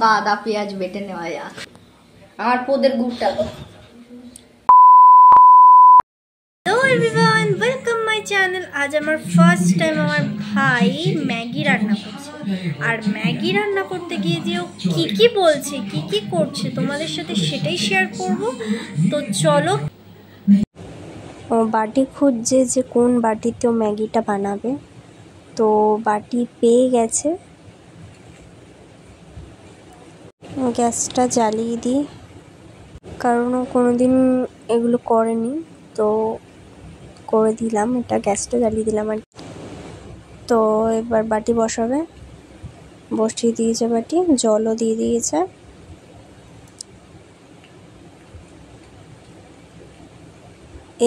লঙ্কা আদা পেঁয়াজ বেটে নেওয়া যাক। আমার পোদের গুড়টা hello everyone, welcome my channel. আজ আমার ফার্স্ট টাইম আমার ভাই ম্যাগি রান্না করছে, আর ম্যাগি রান্না করতে গিয়ে যে ও কী কী বলছে, কী কী করছে তোমাদের সাথে সেটাই শেয়ার করব। তো চলো। ও বাটি খুঁজছে যে কোন বাটিতে ও ম্যাগিটা বানাবে, তো বাটি পেয়ে গেছে। গ্যাসটা জ্বালিয়ে দিই, কারণ ও কোনোদিন এগুলো করেনি, তো করে দিলাম। এটা গ্যাসটা জ্বালিয়ে দিলাম আর তো এবার বাটি বসাবে, বসিয়ে দিয়েছে বাটি, জলও দিয়ে দিয়েছে।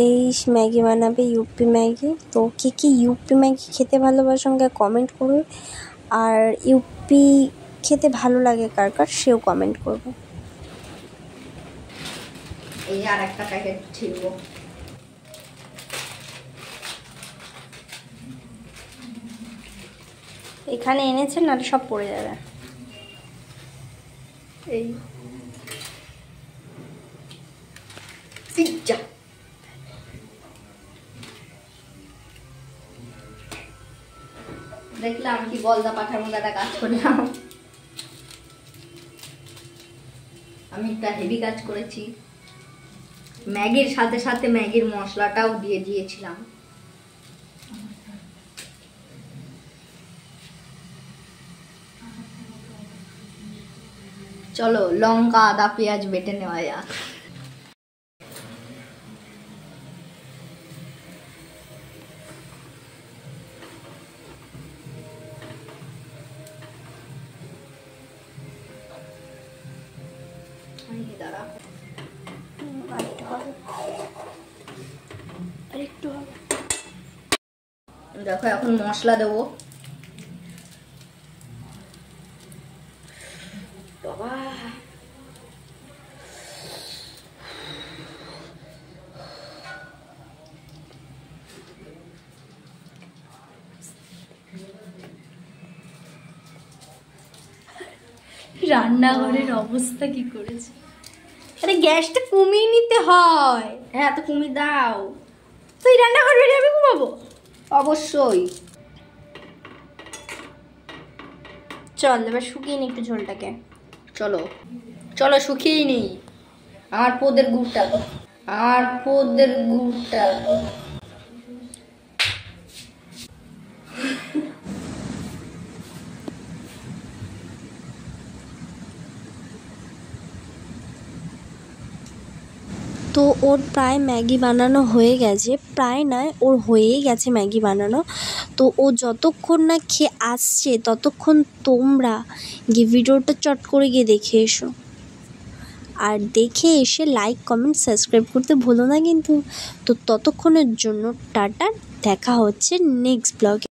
এই ম্যাগি বানাবে ইউপি ম্যাগি। তো কি কি ইউপি ম্যাগি খেতে ভালোবাসেন কমেন্ট করুন, আর ইউপি খেতে ভালো লাগে কার কার সেও কমেন্ট করবে। এই আর একটা প্যাকেট ছিল, এখানে এনেছেন না সব পড়ে যাবে। এই পিজ্জা দেখলাম কি বলদা পাঠার মতো একটা কাজ করলাম। আমি একটা হেভি কাজ করেছি, ম্যাগির সাথে সাথে ম্যাগির মশলাটাও দিয়ে দিয়েছিলাম। চলো লঙ্কা আদা পেঁয়াজ বেটে নেওয়া যাক। দেখো এখন মশলা দেবো। বাবা রান্নাঘরের অবস্থা কি করেছে! আরে গ্যাসটা কমিয়ে নিতে হয়। হ্যাঁ তো তুমি দাও। তুই রান্নাঘর বেরিয়ে আমি ঘুমাবো? অবশ্যই। চল এবার শুকিয়ে নি একটু ঝোলটাকে। চলো চলো শুকিয়ে নিই। আমার পোদের গুড়টা তো ওর প্রায় ম্যাগি বানানো হয়ে গেছে, প্রায় নয় ওর হয়েই গেছে ম্যাগি বানানো। তো ও যতক্ষণ না খেয়ে আসছে ততক্ষণ তোমরা গিয়ে ভিডিওটা চট করে গিয়ে দেখে এসো, আর দেখে এসে লাইক কমেন্ট সাবস্ক্রাইব করতে ভুলো না কিন্তু। তো ততক্ষণের জন্য টাটা, দেখা হচ্ছে নেক্সট ব্লগে।